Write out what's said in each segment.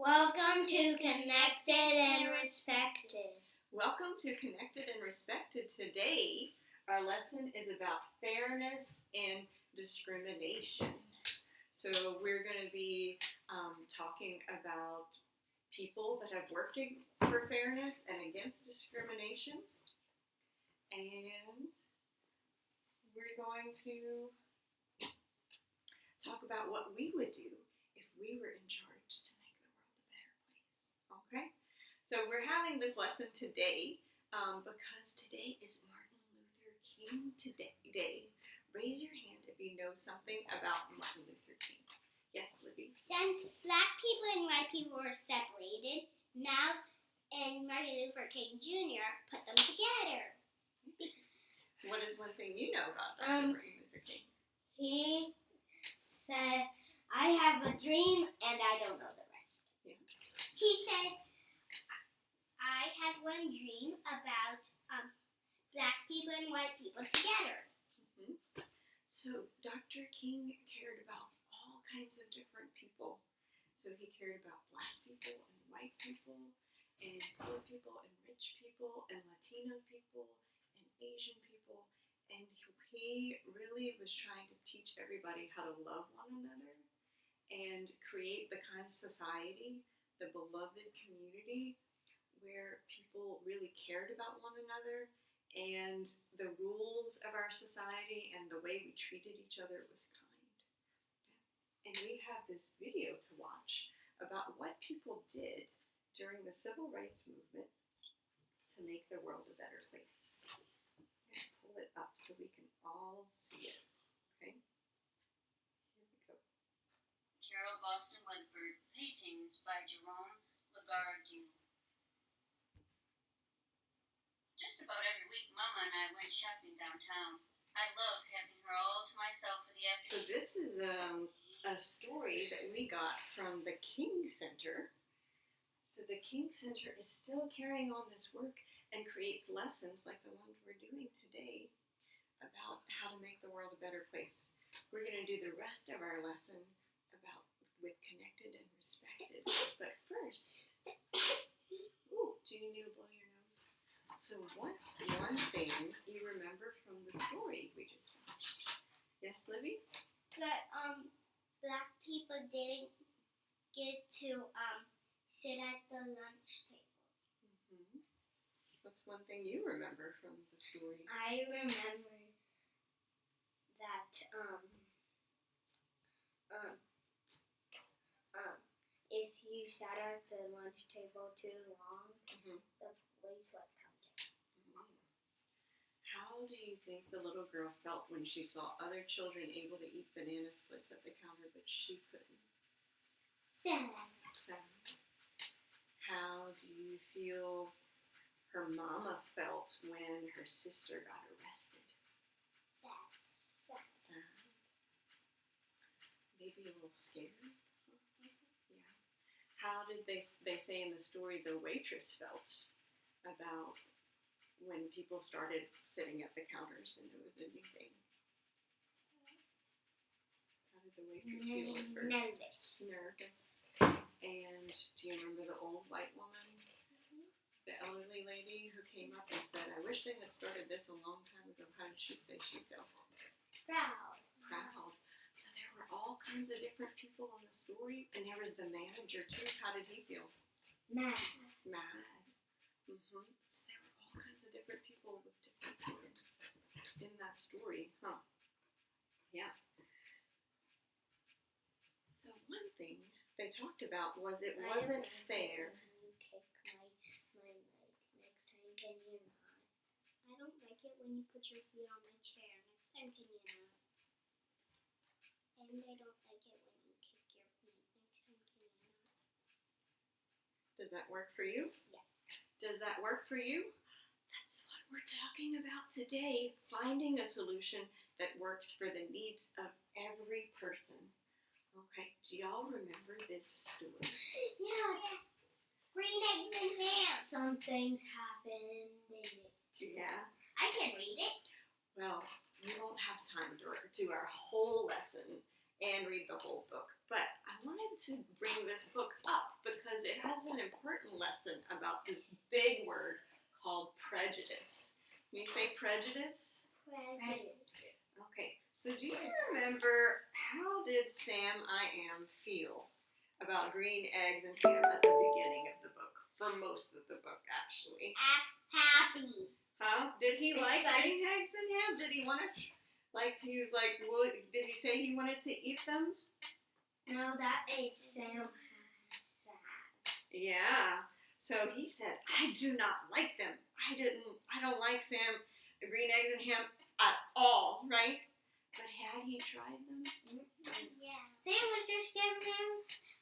Welcome to Connected and Respected. Welcome to Connected and Respected. Today, our lesson is about fairness and discrimination. So we're going to be talking about people that have worked for fairness and against discrimination. And we're going to talk about what we would do if we were in charge to make the world a better place. Okay? So we're having this lesson today because today is Martin Luther King Day. Raise your hand if you know something about Martin Luther King. Yes, Libby? Since black people and white people were separated, now and Martin Luther King Jr. put them together. What is one thing you know about Dr. Martin Luther King? He said, I have a dream and I don't know the rest. Yeah. He said, I had one dream about black people and white people together. Mm-hmm. So Dr. King cared about all kinds of different people. So he cared about black people and white people and poor people and rich people and Latino people and Asian people. And he really was trying to teach everybody how to love one another and create the kind of society, the beloved community, where people really cared about one another and the rules of our society and the way we treated each other was kind. And we have this video to watch about what people did during the civil rights movement to make the world a better place. Pull it up so we can all see it. Okay? Here we go. Carol Boston Weatherford, paintings by Jerome Lagarde. Just about every week, Mama and I went shopping downtown. I loved having her all to myself for the afternoon. So this is a story that we got from the King Center. So the King Center is still carrying on this work and creates lessons like the ones we're doing today about how to make the world a better place. We're going to do the rest of our lesson about with connected and respected. But first, do you need to blow your nose? So what's one thing you remember from the story we just watched? Yes, Libby? That black people didn't get to sit at the lunch table. Mm-hmm. What's one thing you remember from the story? I remember that if you sat at the lunch table too long, the police would come to you. How do you think the little girl felt when she saw other children able to eat banana splits at the counter, but she couldn't? Sad. How do you feel her mama felt when her sister got arrested? Sad. Maybe a little scared? Yeah. How did they say in the story the waitress felt about when people started sitting at the counters and it was a new thing? How did the waitress feel at first? Nervous. And do you remember the old white woman? The elderly lady who came up and said, I wish they had started this a long time ago. How did she say she felt? Proud. So there were all kinds of different people in the story. And there was the manager too. How did he feel? Mad. Mm-hmm. So there were all kinds of different people with different feelings in that story. Huh. Yeah. So one thing they talked about was it wasn't fair. Can you not? I don't like it when you put your feet on my chair. Next time, can you not? And I don't like it when you kick your feet. Next time, can you not? Does that work for you? Yeah. Does that work for you? That's what we're talking about today. Finding a solution that works for the needs of every person. Okay, do y'all remember this story? Yeah. Green eggs and ham. Some things happened. Yeah. I can read it. Well, we won't have time to do our whole lesson and read the whole book, but I wanted to bring this book up because big word called prejudice. Can you say prejudice? Prejudice. Okay, so do you remember how did Sam I Am feel about green eggs and ham at the beginning of the book? For most of the book, actually. Happy. Huh? Did he like Excited. green eggs and ham? Did he want to, he was like, well, did he say he wanted to eat them? No, that made Sam sad. Yeah. So he said, I do not like them. I don't like green eggs and ham at all, right? But had he tried them? Yeah. Sam was just giving him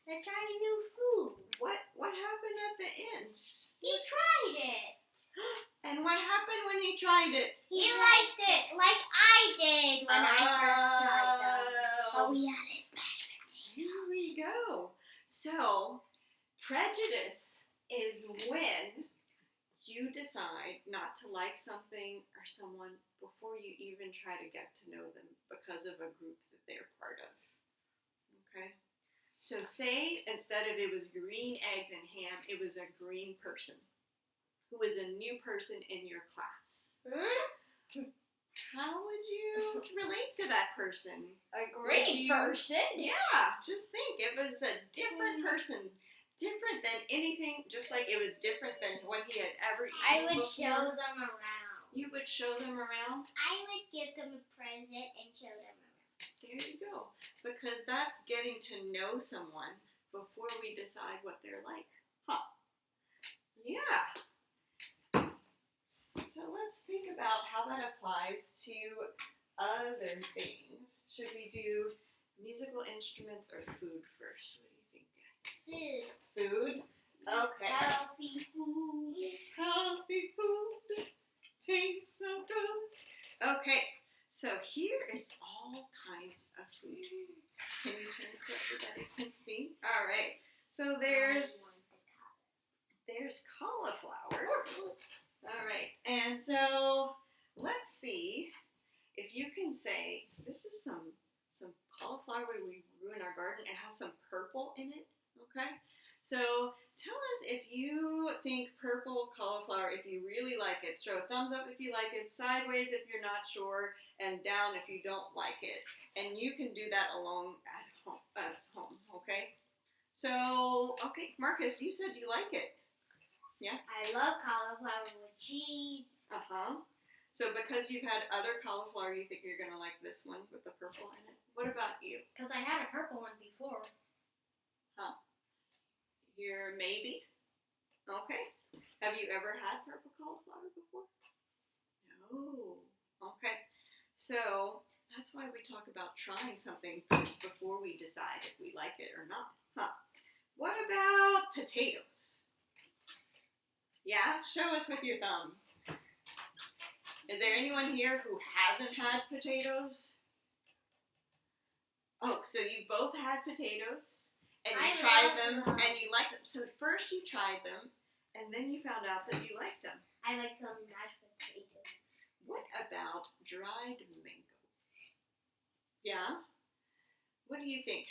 the try new food. What happened at the end? He tried it. And what happened when he tried it? He liked it like I did when I first tried them. But we added mashed potatoes. Here we go. So, prejudice is when you decide not to like something or someone before you even try to get to know them because of a group that they're part of. Okay? So say instead of it was green eggs and ham, it was a green person who was a new person in your class. How would you relate to that person? A great person. Yeah, just think. It was a different person. Different than anything, just like it was different than what he had ever eaten I would before. show them around. You would show them around? I would give them a present and show them around. There you go. Because that's getting to know someone before we decide what they're like. Huh. Yeah. So let's think about how that applies to other things. Should we do musical instruments or food first? What do you think, guys? Food. Food? Okay. Healthy food. Healthy food tastes so good. Okay, so here is all kinds of food. Can you turn so everybody can see? All right. So there's cauliflower. All right, and so let's see if you can say this is some cauliflower we grew in our garden. It has some purple in it. Okay. So tell us if you think purple cauliflower, if you really like it. Show a thumbs up if you like it, sideways if you're not sure, and down if you don't like it. And you can do that alone at home, okay? So, okay, Marcus, you said you like it. Yeah? I love cauliflower with cheese. Uh-huh. So because you've had other cauliflower, you think you're going to like this one with the purple in it? What about you? Because I had a purple one before. Huh. You're maybe? Okay. Have you ever had purple cauliflower before? No. Okay. So that's why we talk about trying something first before we decide if we like it or not. Huh. What about potatoes? Yeah? Show us with your thumb. Is there anyone here who hasn't had potatoes? Oh, so you both had potatoes. And you tried them, and you liked them. So first you tried them, and then you found out that you liked them. I like them mashed potatoes. What about dried mango? Yeah? What do you think?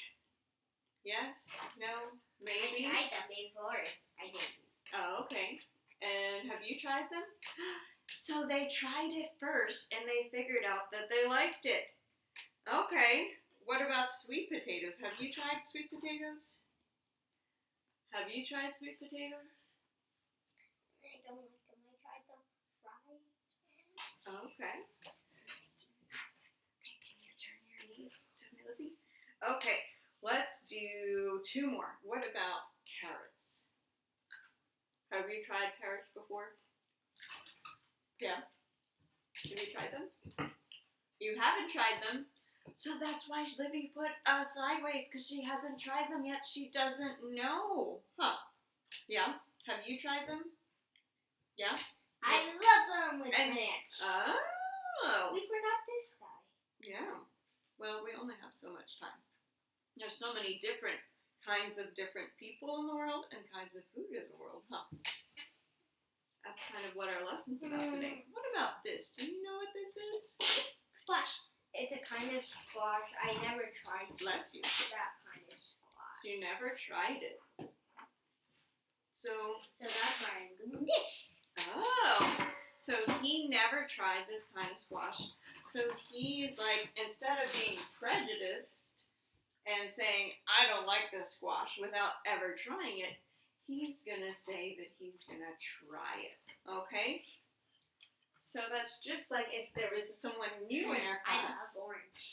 Yes? No? Maybe? I tried them before. I didn't. Oh, okay. And have you tried them? So they tried it first, and they figured out that they liked it. Okay. What about sweet potatoes? Have you tried sweet potatoes? Have you tried sweet potatoes? I don't like them. I tried them fried. Okay. Okay, can you turn your knees to Millie? Okay, let's do two more. What about carrots? Have you tried carrots before? Yeah. Have you tried them? You haven't tried them. So that's why Livy put sideways, because she hasn't tried them yet. She doesn't know. Huh. Yeah? Have you tried them? Yeah? I love them with ranch. Oh. We forgot this guy. Yeah. Well, we only have so much time. There's so many different kinds of different people in the world and kinds of food in the world, huh? That's kind of what our lesson's about today. What about this? Do you know what this is? Squash. It's a kind of squash. I never tried Bless you. that kind of squash. You never tried it. So So that's why I'm doing this. Oh, so he never tried this kind of squash. So he's like, instead of being prejudiced and saying, I don't like this squash without ever trying it, he's going to say that he's going to try it. Okay? So that's just like if there was someone new in our I class love orange.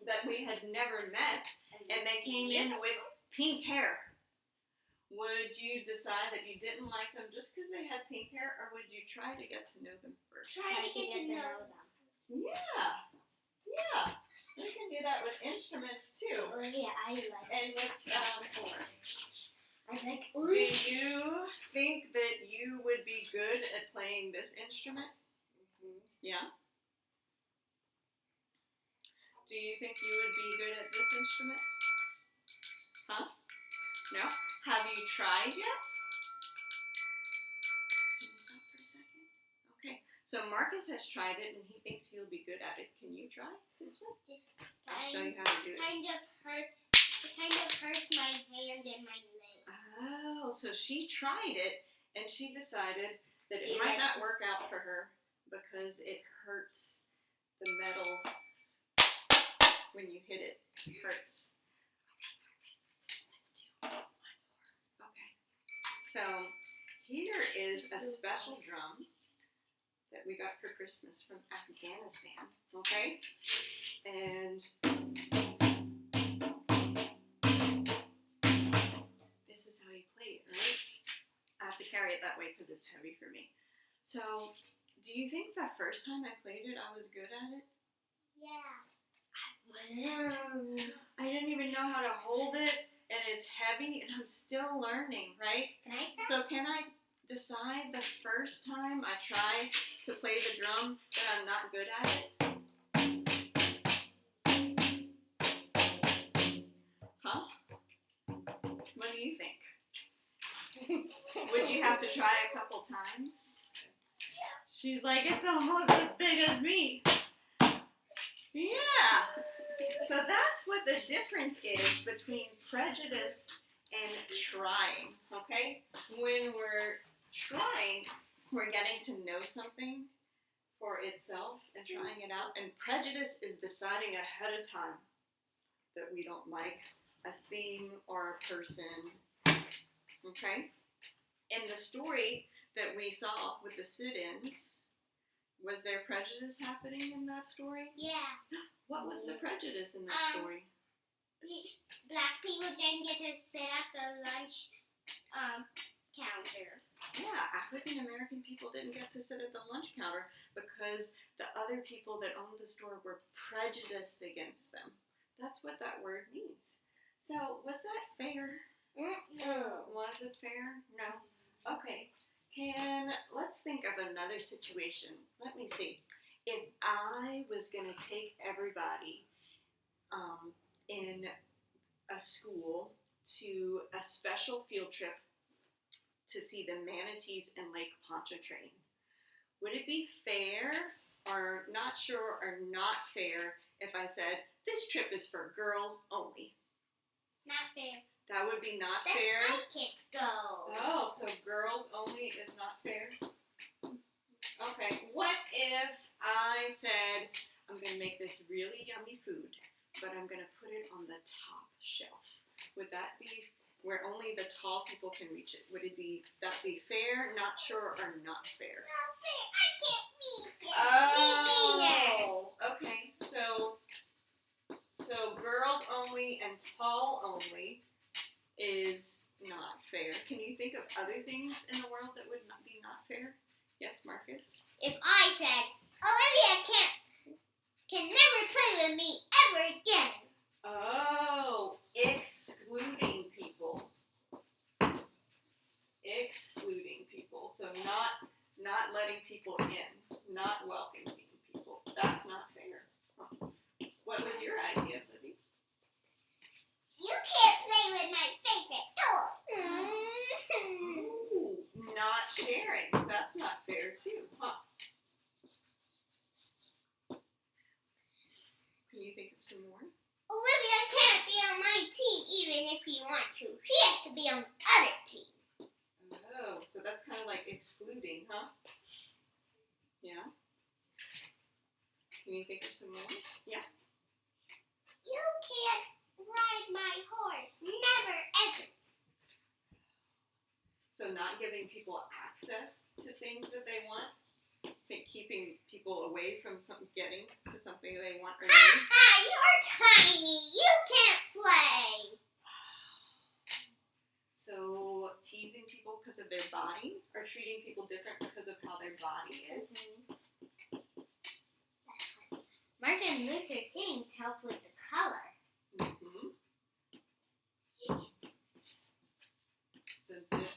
that we had never met and they came in with pink hair. Would you decide that you didn't like them just because they had pink hair, or would you try to get to know them first? Try to get to know them. Yeah. We can do that with instruments too. Oh yeah, I like And with orange. I like do orange. you think that you would be good at playing this instrument? Yeah. Do you think you would be good at this instrument? Huh? No? Have you tried yet? Can you stop for a second? Okay. So Marcus has tried it and he thinks he'll be good at it. Can you try this one? I'll show you how to do it. It kind of hurts my hand and my leg. Oh, so she tried it and she decided that it might not work out for her because it hurts the metal when you hit it. It hurts. Let's do one more. Okay. So here is a special drum that we got for Christmas from Afghanistan. Okay? And this is how you play it, right? I have to carry it that way because it's heavy for me. So, do you think the first time I played it, I was good at it? Yeah. I didn't even know how to hold it, and it's heavy, and I'm still learning, right? Can I? So can I decide the first time I try to play the drum that I'm not good at it? Huh? What do you think? Would you have to try a couple times? Yeah. She's like, it's almost as big as me. Yeah. So that's what the difference is between prejudice and trying, okay? When we're trying, we're getting to know something for itself and trying it out. And prejudice is deciding ahead of time that we don't like a thing or a person, okay? In the story that we saw with the sit-ins, was there prejudice happening in that story? Yeah. What was the prejudice in that story? Black people didn't get to sit at the lunch counter. Yeah, African American people didn't get to sit at the lunch counter because the other people that owned the store were prejudiced against them. That's what that word means. So, was that fair? No. Was it fair? No. Okay. Let's think of another situation. Let me see. If I was going to take everybody in a school to a special field trip to see the manatees in Lake Pontchartrain, would it be fair or not sure or not fair if I said, this trip is for girls only? Not fair. That would be not Then fair? I can't go. Oh, so girls only is not fair? Okay, what if I said, I'm going to make this really yummy food, but I'm going to put it on the top shelf? Would that be where only the tall people can reach it? Would that be fair, not sure, or not fair? Not fair. I can't reach it. Oh, okay, so girls only and tall only is not fair. Can you think of other things in the world that would not be not fair? Yes, Marcus? If I said, Olivia can never play with me ever again. Oh, excluding people. Excluding people. So not letting people in, not welcoming people. That's not fair. What was your idea, Libby? You can't play with my favorite toy. Ooh, not sharing. That's not fair too, huh? Can you think of some more? Olivia can't be on my team even if you want to. She has to be on the other team. Oh, so that's excluding, huh? Yeah. Can you think of some more? Yeah. You can't ride my horse. Never, ever. So not giving people access to things that they want, keeping people away from getting to something they want or need. You're tiny. You can't play. So teasing people because of their body, or treating people different because of how their body is. Martin Luther King helped with the color. Mm-hmm. So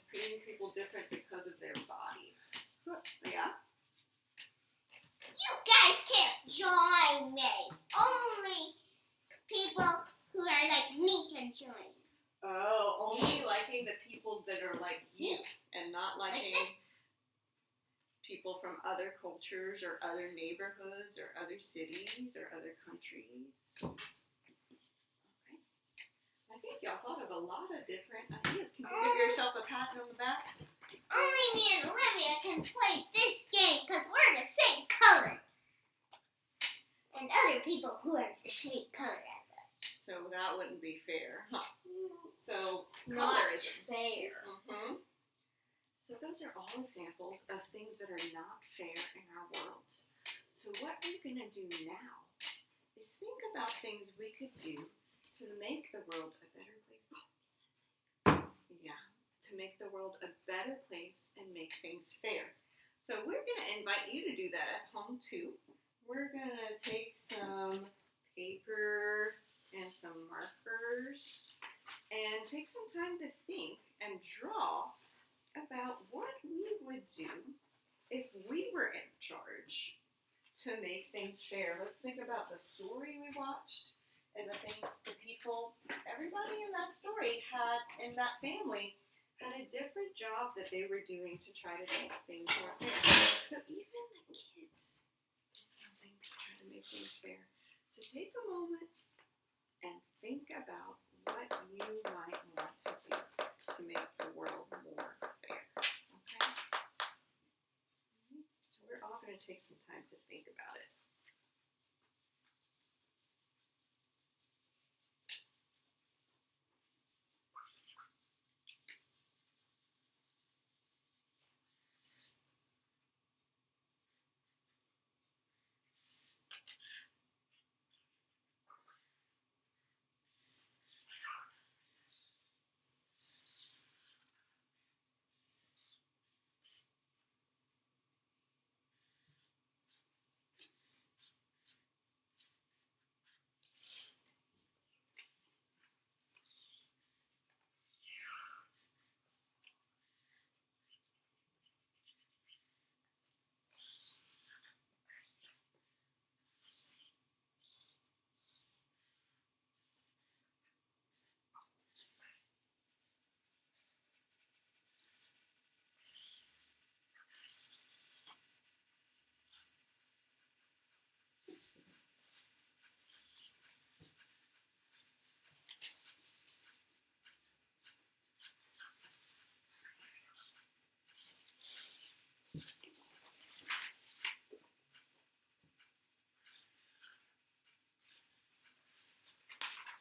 treating people different because of their bodies. Yeah. You guys can't join me. Only people who are like me can join. Oh, only liking the people that are like you, and not liking people from other cultures or other neighborhoods or other cities or other countries. Okay. I think y'all thought of a lot of different ideas. Can you give yourself a pat on the back? Only me and Olivia can play this game because we're the same color. And other people who are the same color as us. So that wouldn't be fair, huh? So Not colorism. fair. Mm-hmm. So those are all examples of things that are not fair in our world. So what we're going to do now is think about things we could do to make the world a better place. Yeah, to make the world a better place and make things fair. So we're going to invite you to do that at home too. We're going to take some paper and some markers and take some time to think and draw about what we would do if we were in charge to make things fair. Let's think about the story we watched and the things, the people, everybody in that story in that family had a different job that they were doing to try to make things more fair. So even the kids did something to try to make things fair. So take a moment and think about what you might want to do to make the world more fair. Okay? So we're all going to take some time to think about it.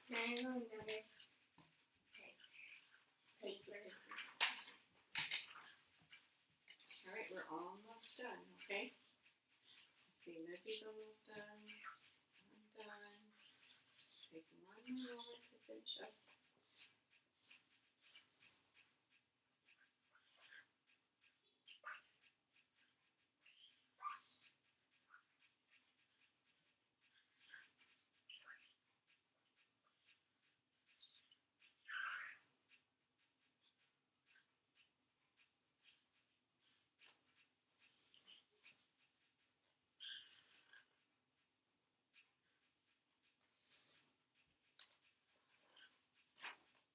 I know another paper. All right, we're almost done, okay? Let's see, Libby's almost done. I'm done. Just take one more moment to finish up.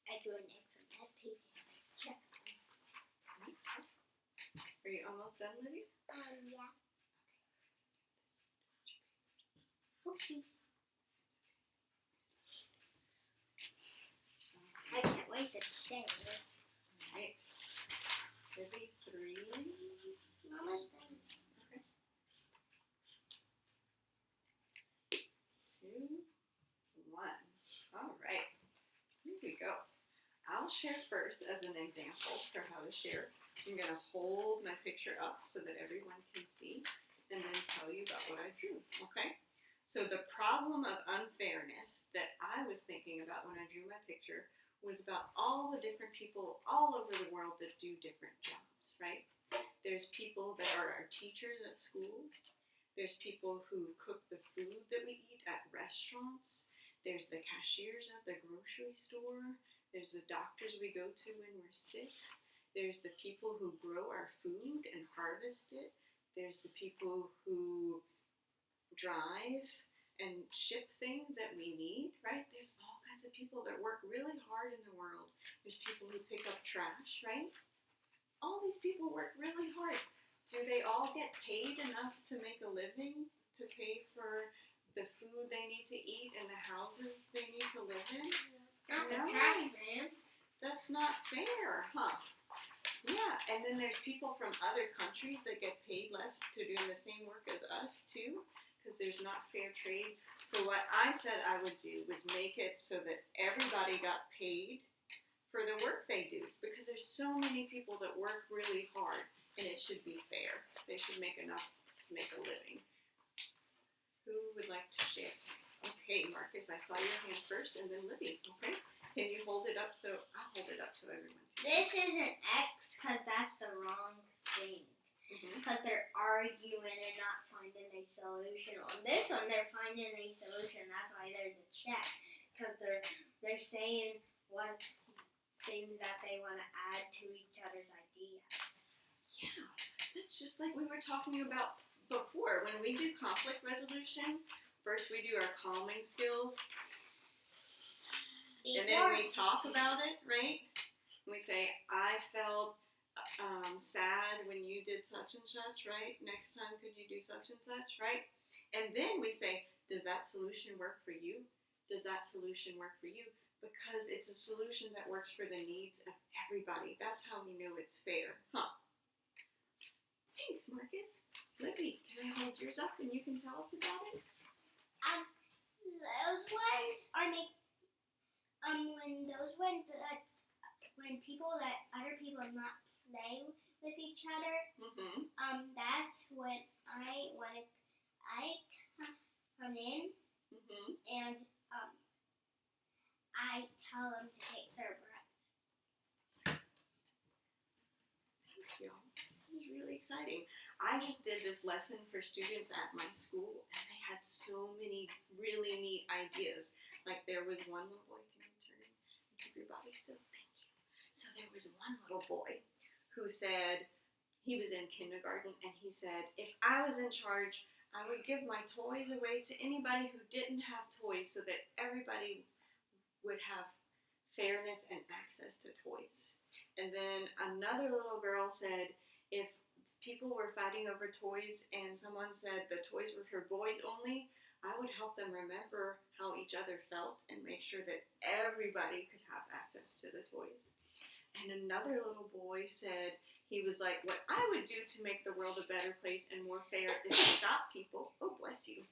I drew an X on that page. Check. Are you almost done, Libby? Yeah. Okay. I can't wait to say it. All right. Libby, 3. as an example for how to share. I'm going to hold my picture up so that everyone can see and then tell you about what I drew, okay? So the problem of unfairness that I was thinking about when I drew my picture was about all the different people all over the world that do different jobs, right? There's people that are our teachers at school. There's people who cook the food that we eat at restaurants. There's the cashiers at the grocery store. There's the doctors we go to when we're sick. There's the people who grow our food and harvest it. There's the people who drive and ship things that we need, right? There's all kinds of people that work really hard in the world. There's people who pick up trash, right? All these people work really hard. Do they all get paid enough to make a living, to pay for the food they need to eat and the houses they need to live in? Not the No. trash man. That's not fair, huh? Yeah, and then there's people from other countries that get paid less to doing the same work as us too, because there's not fair trade. So what I said I would do was make it so that everybody got paid for the work they do, because there's so many people that work really hard, and it should be fair. They should make enough to make a living. Who would like to share? Okay, Marcus, I saw your hand first, and then Libby, okay? Can you hold it up so, I'll hold it up so everyone can This see. is an X because that's the wrong thing. Mm-hmm. Because they're arguing and not finding a solution. On this one, they're finding a solution. That's why there's a check. Because they're saying what things that they want to add to each other's ideas. Yeah, it's just like we were talking about before. When we do conflict resolution, first we do our calming skills, and then we talk about it, right? We say, I felt sad when you did such and such, right? Next time could you do such and such, right? And then we say, does that solution work for you? Does that solution work for you? Because it's a solution that works for the needs of everybody. That's how we know it's fair, huh? Thanks, Marcus. Libby, can I hold yours up and you can tell us about it? Those ones are when people let other people not play with each other. Mm-hmm. That's when I come in Mm-hmm. and I tell them to take their breath. Thanks, y'all. This is really exciting. I just did this lesson for students at my school, and they had so many really neat ideas. Like there was one little boy, can you turn and keep your body still? Thank you. So there was one little boy who said, he was in kindergarten, and he said, if I was in charge, I would give my toys away to anybody who didn't have toys so that everybody would have fairness and access to toys. And then another little girl said, if people were fighting over toys and someone said the toys were for boys only, I would help them remember how each other felt and make sure that everybody could have access to the toys. And another little boy said, he was like, what I would do to make the world a better place and more fair is to stop people, oh bless you,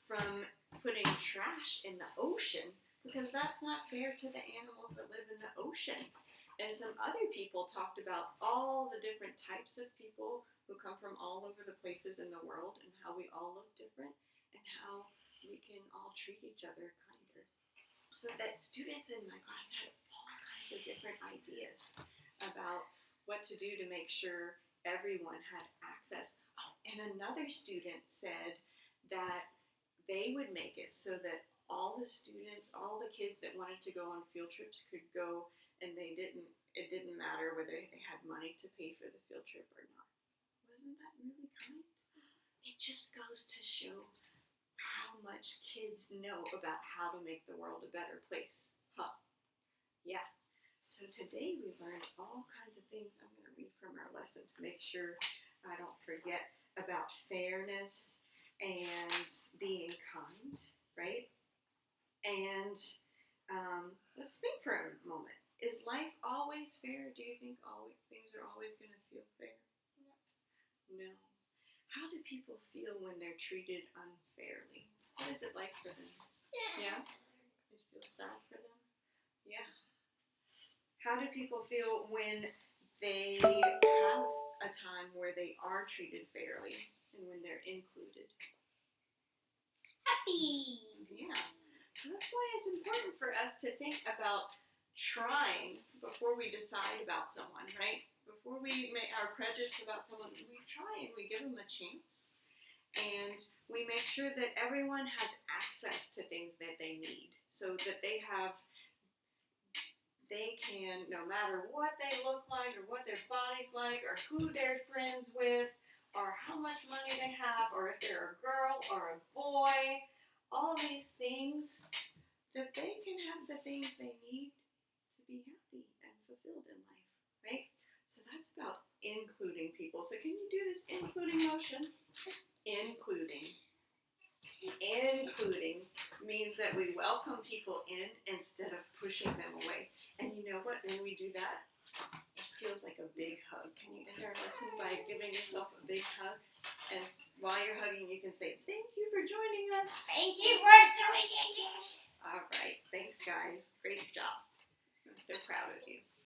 from putting trash in the ocean, because that's not fair to the animals that live in the ocean. And some other people talked about all the different types of people who come from all over the places in the world and how we all look different and how we can all treat each other kinder. So that students in my class had all kinds of different ideas about what to do to make sure everyone had access. Oh, and another student said that they would make it so that all the students, all the kids that wanted to go on field trips could go, and it didn't matter whether they had money to pay for the field trip or not. Wasn't that really kind? It just goes to show how much kids know about how to make the world a better place. Huh? Yeah. So today we learned all kinds of things. I'm going to read from our lesson to make sure I don't forget about fairness and being kind, right? And let's think for a moment. Is life always fair? Do you think things are always going to feel fair? No. How do people feel when they're treated unfairly? What is it like for them? Yeah? It feels sad for them? Yeah. How do people feel when they have a time where they are treated fairly and when they're included? Happy. Yeah. So that's why it's important for us to think about trying before we decide about someone, right? Before we make our prejudice about someone, we try and we give them a chance. And we make sure that everyone has access to things that they need so that they can, no matter what they look like or what their body's like or who they're friends with or how much money they have or if they're a girl or a boy, all these things, that they can have the things they need to be happy and fulfilled in life, right? So that's about including people. So can you do this including motion? Including. Including means that we welcome people in instead of pushing them away. And you know what? When we do that, it feels like a big hug. Can you end our lesson by giving yourself a big hug? And while you're hugging, you can say, thank you for joining us. Thank you for joining us. All right. Thanks, guys. Great job. I'm so proud of you.